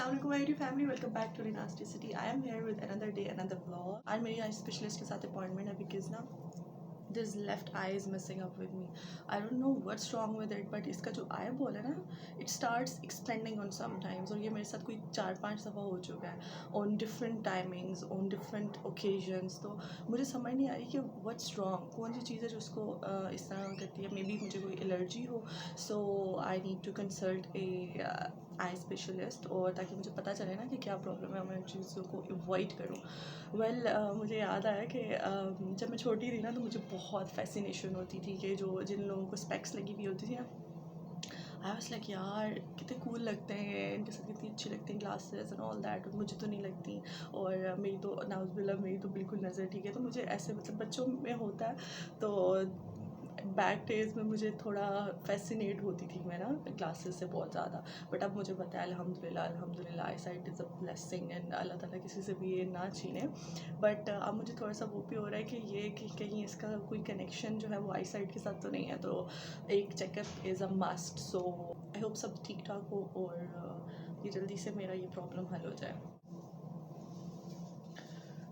Assalamualaikum my YouTube family, welcome back to Renasticity. I am here with another day, another vlog. आज मेरी eye specialist के साथ appointment है because ना this left eye is missing up with me. I don't know what's wrong with it, but इसका जो eye ball है ना, it starts expanding on some times. और ये मेरे साथ कोई 4-5 दफ़ा हो चुका है on different timings, on different occasions. तो मुझे समझ नहीं आ रही कि व्हाट्स रॉन्ग, कौन सी चीज़ है जो उसको इस तरह करती है. मे बी मुझे कोई एलर्जी हो, so I need to consult a eye specialist, और ताकि मुझे पता चले ना कि क्या प्रॉब्लम है, मैं उन चीज़ों को अवॉइड करूँ. मुझे याद आया कि जब मैं छोटी थी ना, तो मुझे बहुत फैसिनेशन होती थी कि जो जिन लोगों को स्पेक्स लगी हुई होती थी ना, आई वाज लाइक यार कितने कूल लगते हैं, इनके साथ कितनी अच्छी लगती हैं ग्लासेस एंड ऑल दैट, और मुझे तो नहीं लगती. और मेरी तो नाउज़ुबिल्लाह मेरी तो बिल्कुल नज़र ठीक है. तो मुझे ऐसे मतलब बच्चों में होता है. तो बैक डेज में मुझे थोड़ा फैसिनेट होती थी मैं ना क्लासेस से बहुत ज़्यादा. बट अब मुझे पता है अल्हम्दुलिल्लाह अल्हम्दुलिल्लाह eyesight is a blessing and अल्लाह ताला किसी से भी ये ना छीने. बट अब मुझे थोड़ा सा वो भी हो रहा है कि ये कि कहीं इसका कोई कनेक्शन जो है वो आई साइट के साथ तो नहीं है. तो एक checkup is a must. So I hope सब ठीक ठाक हो और ये जल्दी से मेरा ये प्रॉब्लम हल हो जाए.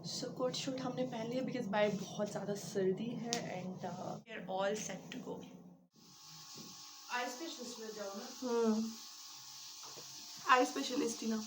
सो कोट शूट हमने पहन लिया बिकॉज बाय बहुत ज़्यादा सर्दी है and we are all set to go. Eye specialist में जाओ ना. आई स्पेशलिस्ट ही ना.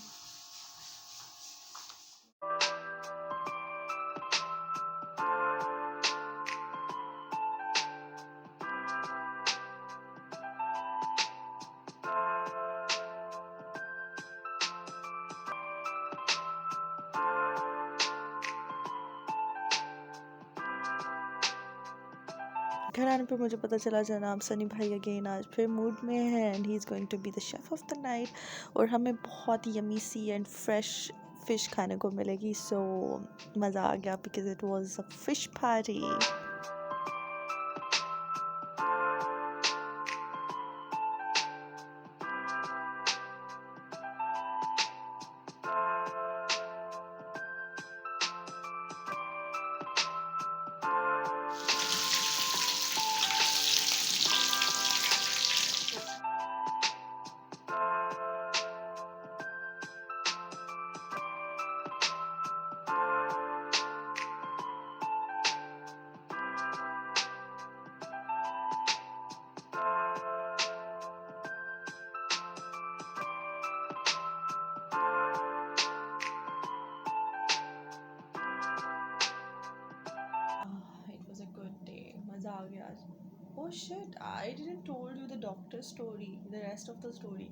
घर आने पर मुझे पता चला जनाब सनी भाई अगेन आज फिर मूड में है and he is going to be the chef of the night. और हमें बहुत yummy sea and fresh fish खाने को मिलेगी. सो मज़ा आ गया because it was a fish party. It was a good day. मज़ा आ गया आज. Oh shit, I didn't told you the doctor story, the rest of the story.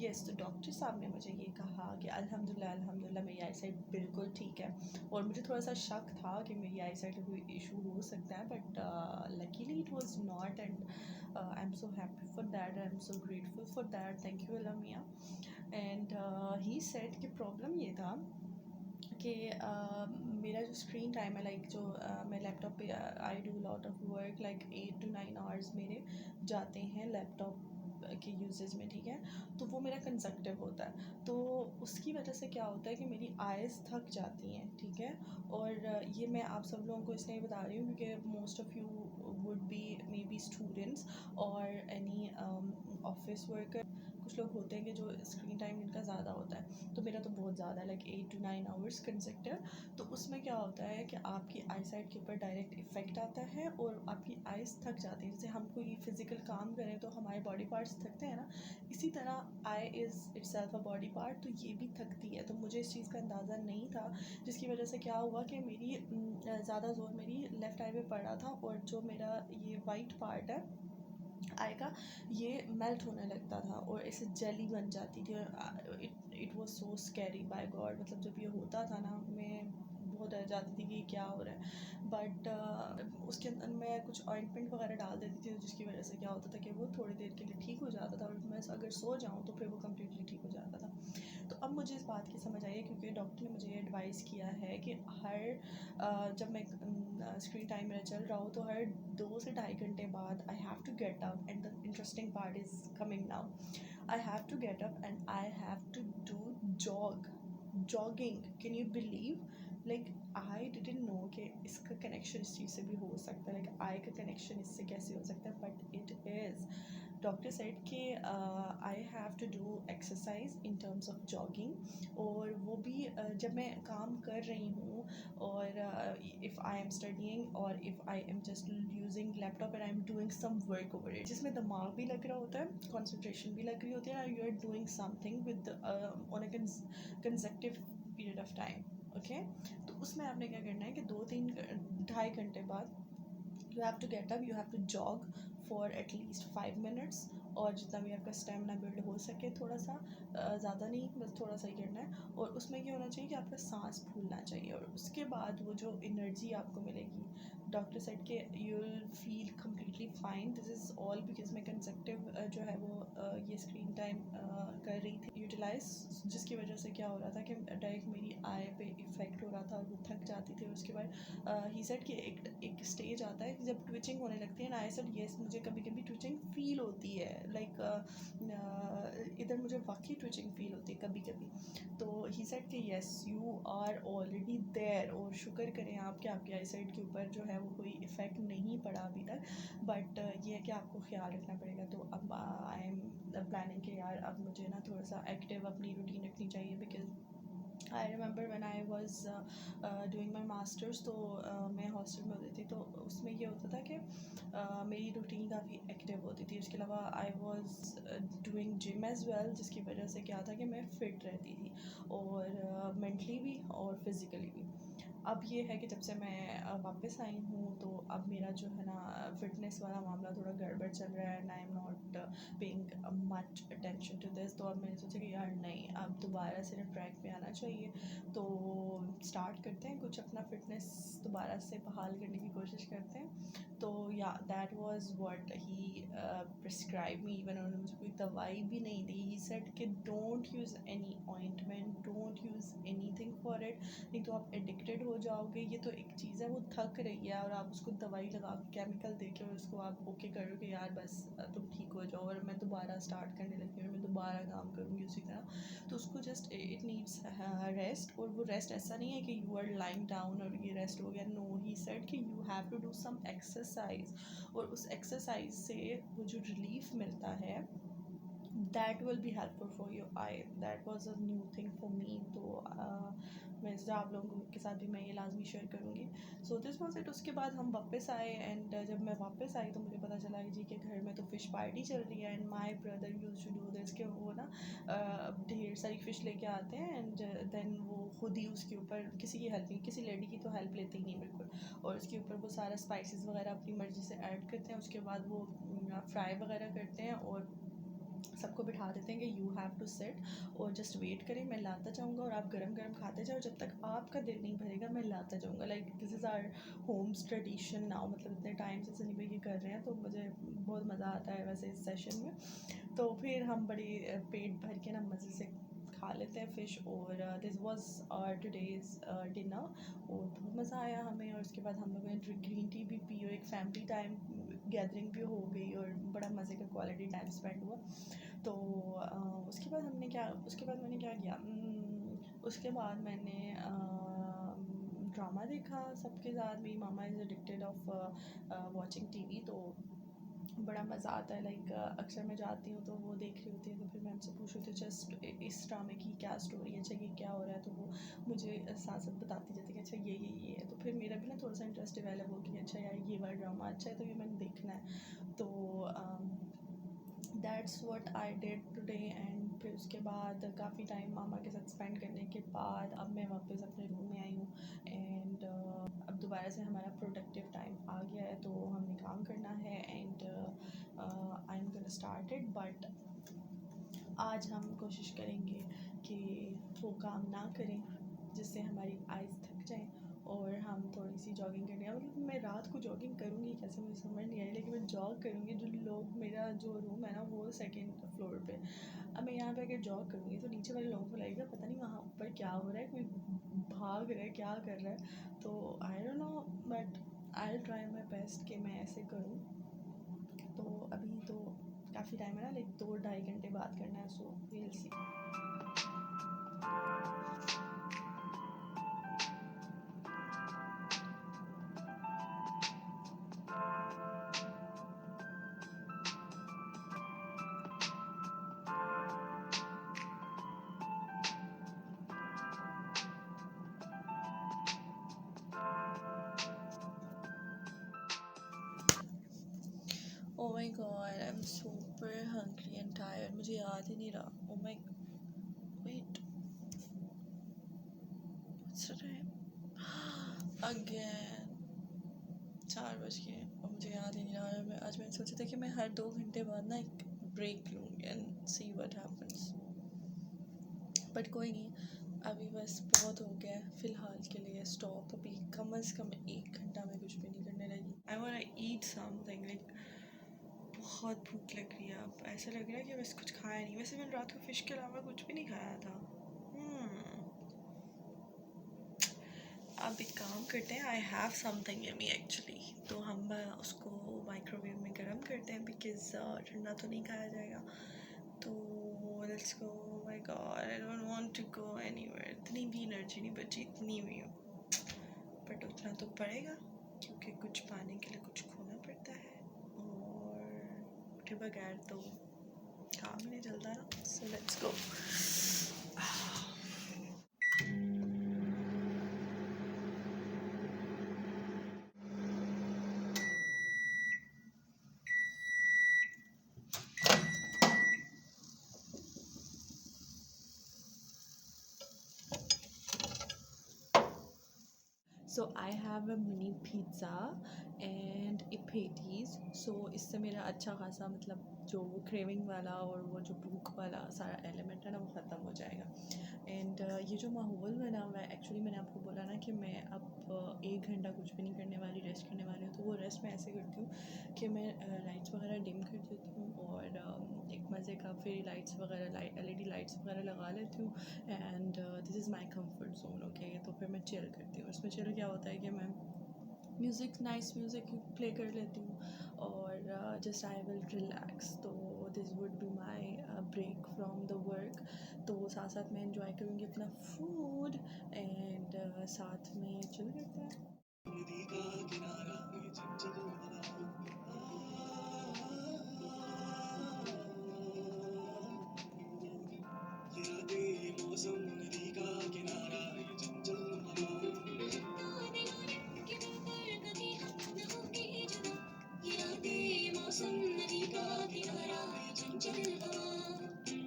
Yes, तो डॉक्टर साहब ने मुझे ये कहा कि अल्हम्दुलिल्लाह अल्हम्दुलिल्लाह मेरी आई साइट बिल्कुल ठीक है. और मुझे थोड़ा सा शक था कि मेरी आई साइट में कोई इशू हो सकता है, but luckily it was not and I am so happy for that, I am so grateful for that. Thank you अल्लाह मियाँ. एंड ही सेड कि प्रॉब्लम ये था कि मेरा जो स्क्रीन टाइम है, लाइक जो मैं लैपटॉप पे I do lot of work, like 8 to 9 hours मेरे जाते हैं लैपटॉप के यूजेज में, ठीक है. तो वो मेरा कंजक्टिव होता है. तो उसकी वजह से क्या होता है कि मेरी आइज़ थक जाती हैं, ठीक है. और ये मैं आप सब लोगों को इसलिए बता रही हूँ क्योंकि most of you would be may be students और एनी ऑफिस वर्कर. कुछ लोग होते हैं कि जो स्क्रीन टाइम इनका ज़्यादा होता है. तो मेरा तो बहुत ज़्यादा है, लाइक 8 to 9 आवर्स कंसेक्टिव. तो उसमें क्या होता है कि आपकी आई साइट के ऊपर डायरेक्ट इफ़ेक्ट आता है और आपकी आइज़ थक जाती है. जैसे हम कोई फिज़िकल काम करें तो हमारे बॉडी पार्ट्स थकते हैं ना, इसी तरह eye is itself a body part, तो ये भी थकती है. तो मुझे इस चीज़ का अंदाज़ा नहीं था, जिसकी वजह से क्या हुआ कि मेरी ज़्यादा जोर मेरी लेफ़्ट आई पे पड़ रहा था और जो मेरा ये वाइट पार्ट है आएगा ये मेल्ट होने लगता था और ऐसे जेली बन जाती थी. और it was so scary by god. मतलब जब ये होता था ना, मैं बहुत डर जाती थी कि ये क्या हो रहा है. बट उसके अंदर मैं कुछ ऑइंटमेंट वगैरह डाल देती थी, जिसकी वजह से क्या होता था कि वो थोड़ी देर के लिए ठीक हो जाता था, और मैं अगर सो जाऊँ तो फिर वो कम्प्लीटली ठीक हो जाता था. तो अब मुझे इस बात की समझ आई है क्योंकि डॉक्टर ने मुझे एडवाइस किया है कि जब मैं स्क्रीन टाइम मेरा चल रहा हो तो हर 2 से ढाई घंटे बाद I have to get up. And the interesting part is coming now. I have to get up and I have to do jogging. Can you believe? Like I didn't know कि इसका कनेक्शन इस चीज़ से भी हो सकता है, like I का connection इससे कैसे हो सकता है, but it is. Doctor said कि I have to do exercise in terms of jogging, और वो भी जब मैं काम कर रही हूँ, और इफ़ आई एम स्टडीइंग और if I am just using laptop and I am doing some work over it, जिसमें दिमाग भी लग रहा होता है, कंसंट्रेशन भी लग रही होती है, you are doing something with on a consecutive period of time, okay. तो उसमें आपने क्या करना है कि 2-3 2.5 घंटे बाद you have to get up, you have to jog for at least 5 minutes, और जितना भी आपका स्टेमिना बिल्ड हो सके, थोड़ा सा, ज़्यादा नहीं, बस थोड़ा सा ही करना है। और उसमें क्या होना चाहिए कि आपका सांस फूलना चाहिए, और उसके बाद वो जो एनर्जी आपको मिलेगी, डॉक्टर सेड के you will feel completely fine. This is all because मैं कंसेक्टिव जो है वो ये स्क्रीन टाइम कर रही थी यूटिलाइज, जिसकी वजह से क्या हो रहा था कि डायरेक्ट मेरी आई पे इफ़ेक्ट हो रहा था, और वो थक जाती थी। और उसके बाद ही सेड कि एक स्टेज आता है जब ट्विचिंग होने लगती है ना। आई सेड येस, मुझे कभी कभी ट्विचिंग फील होती है, लाइक इधर मुझे वाकई ट्विचिंग फील होती है कभी कभी। तो ही सेड कि yes you are already there, और शुक्र करें आप कि आपकी आई साइड के ऊपर जो है वो कोई इफ़ेक्ट नहीं पड़ा अभी तक, बट ये है कि आपको ख्याल रखना पड़ेगा। तो अब आई एम प्लानिंग कि यार अब मुझे ना थोड़ा सा एक्टिव अपनी रूटीन रखनी चाहिए, because I remember when I was doing my masters, तो मैं हॉस्टल में होती थी, तो उसमें ये होता था कि मेरी रूटीन काफ़ी एक्टिव होती थी। उसके अलावा I was doing gym as well, जिसकी वजह से क्या था कि मैं फ़िट रहती थी, और मेंटली भी और फिज़िकली भी। अब ये है कि जब से मैं वापस आई हूँ, तो अब मेरा जो है ना फ़िटनेस वाला मामला थोड़ा गड़बड़ चल रहा है, and I am not paying much attention to this. तो अब मैंने सोचा कि यार नहीं, अब दोबारा से ना ट्रैक पे आना चाहिए, तो स्टार्ट करते हैं कुछ अपना फ़िटनेस दोबारा से बहाल करने की कोशिश करते हैं। तो या that was what he prescribe me. Even उन्होंने मुझे कोई दवाई भी नहीं दी। ही सेड कि don't use any ointment, don't use anything for it, नहीं तो आप एडिक्टेड हो जाओगे। ये तो एक चीज़ है, वो थक रही है, और आप उसको दवाई लगा के केमिकल दे के और उसको आप ओके करो कि यार बस तुम ठीक हो जाओ, और मैं दोबारा स्टार्ट करने लगी हूँ, मैं दोबारा काम करूँगी उसी तरह। तो उसको जस्ट इट नीड्स रेस्ट, और वो रेस्ट ऐसा नहीं है कि यू आर लाइंग डाउन और ये रेस्ट हो गया। नो, ही सेड कि you have to do some exercise, और उस एक्सरसाइज से वो जो रिलीफ मिलता है, that will be helpful for you. That was a new thing for me. तो मैं इसलिए आप लोगों के साथ भी मैं ये लाजमी शेयर करूँगी। So this was it. उसके बाद हम वापस आए, एंड जब मैं वापस आई तो मुझे पता चला कि जी के घर में तो फ़िश पार्टी चल रही है, and my brother used to do this, कि वो ना ढेर सारी फ़िश लेके आते हैं, एंड देन वो खुद ही उसके ऊपर किसी की हेल्प नहीं, किसी लेडी की तो हेल्प लेते ही नहीं बिल्कुल, और उसके ऊपर वो सारा स्पाइसेस वगैरह अपनी मर्ज़ी से ऐड करते हैं। उसके बाद वो फ्राई वगैरह करते हैं, और सबको बिठा देते हैं कि यू हैव टू सिट और जस्ट वेट करें, मैं लाता जाऊँगा, और आप गरम गरम खाते जाओ, जब तक आपका दिल नहीं भरेगा मैं लाता जाऊँगा। Like this is our homes tradition now. मतलब इतने टाइम से सनी भाई ये कर रहे हैं, तो मुझे बहुत मज़ा आता है वैसे इस सेशन में। तो फिर हम बड़ी पेट भर के ना मज़े से खा लेते हैं फ़िश, और दिस वाज टुडेज़ डिनर, और बहुत मज़ा आया हमें। और उसके बाद हम लोगों ने ग्रीन टी भी पी, और एक फैमिली टाइम गैदरिंग भी हो गई, और बड़ा मज़े का क्वालिटी टाइम स्पेंड हुआ। तो उसके बाद मैंने क्या किया, उसके बाद मैंने ड्रामा देखा सबके साथ। मेरी मामा is addicted of watching TV, तो बड़ा मज़ा आता है। लाइक अक्सर मैं जाती हूँ तो वो देख रही होती है, तो फिर मैं उनसे पूछ रही थी जस्ट इस ड्रामे की क्या स्टोरी है, अच्छा ये क्या हो रहा है, तो वो मुझे साथ साथ बताती जाती है कि अच्छा ये है। तो फिर मेरा भी ना थोड़ा सा इंटरेस्ट डेवलप हो कि अच्छा यार ये वाला ड्रामा अच्छा है, तो ये मैंने देखना है। तो that's what I did today. And फिर उसके बाद काफ़ी टाइम मामा के साथ स्पेंड करने के बाद अब मैं वापस अपने रूम में आई हूँ, एंड अब दोबारा से हमारा प्रोडक्टिव टाइम आ गया है, तो हमने काम करना है, and I am gonna start it. But आज हम कोशिश करेंगे कि वो काम ना करें जिससे हमारी आइज़ थक जाएं, और हम थोड़ी सी जॉगिंग करने का, मतलब मैं रात को जॉगिंग करूँगी कैसे मुझे समझ नहीं आई, लेकिन मैं जॉग करूँगी। जो लोग, मेरा जो रूम है ना वो सेकंड फ्लोर पे, अब मैं यहाँ पे अगर जॉग करूँगी तो नीचे वाले लोगों को लगेगा पता नहीं वहाँ ऊपर क्या हो रहा है, कोई भाग रहा है, क्या कर रहा है। तो आई don't no, but I will try my best कि मैं ऐसे करूँ। तो अभी तो काफ़ी टाइम है ना, लाइक 2-2.5 घंटे बात करना है, so we will see. Oh my god, I'm super hungry and tired. मुझे याद ही नहीं रहा. Oh my, wait, what's the time? Again, 4 बज गए और मुझे याद ही नहीं रहा. आज मैंने सोचा था कि मैं हर 2 घंटे बाद ना एक ब्रेक लूँगी and see what happens. But कोई नहीं, अभी बस बहुत हो गया है फ़िलहाल के लिए. स्टॉप. अभी कम से कम 1 घंटा में कुछ भी नहीं करने लगी. I want eat something. Like बहुत भूख लग रही है. अब ऐसा लग रहा है कि बस कुछ खाया नहीं. वैसे मैंने रात को फ़िश के अलावा कुछ भी नहीं खाया था. अब एक काम करते हैं. I have something yummy actually. तो हम उसको माइक्रोवेव में गर्म करते हैं बिकॉज ठंडा तो नहीं खाया जाएगा. तो let's go. My god, I don't want to go anywhere. इतनी भी एनर्जी नहीं बची, इतनी भी हूँ. बट उतना तो पड़ेगा क्योंकि कुछ पाने के लिए कुछ खोना पड़ता है और उठे बगैर तो काम ही नहीं चलता ना. So let's go. So I have a mini pizza and a patties. सो इससे मेरा अच्छा खासा मतलब जो वो क्रेविंग वाला और वो जो भूख वाला सारा एलिमेंट है ना वो ख़त्म हो जाएगा. एंड ये जो माहौल बना हुआ है एक्चुअली मैंने आपको बोला ना कि मैं अब 1 घंटा कुछ भी नहीं करने वाली, रेस्ट करने वाली हूँ. तो वो रेस्ट मैं ऐसे करती हूँ कि मैं लाइट्स वगैरह डिम कर देती हूँ और एक मज़े का फेरी लाइट्स वगैरह LED लाइट्स वगैरह लगा लेती हूँ. And this is my comfort zone. Okay, तो फिर मैं चिल करती हूँ. इसमें चिल क्या होता है कि मैं म्यूज़िक, नाइस म्यूज़िक प्ले कर लेती हूँ और जस्ट आई विल रिलैक्स. तो this would be my break from the work. तो साथ साथ मैं इंजॉय करूँगी अपना फूड एंड साथ में चिल करते हैं.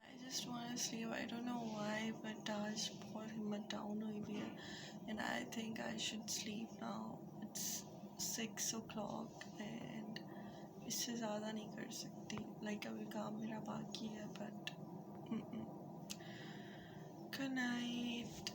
I just want to sleep. I don't know why, but आज बहुत हिम्मत डाउन हुई हुई है and I think I should sleep now. It's 6 o'clock and इससे ज़्यादा नहीं कर सकती. Like अभी काम मेरा बाकी है but good night.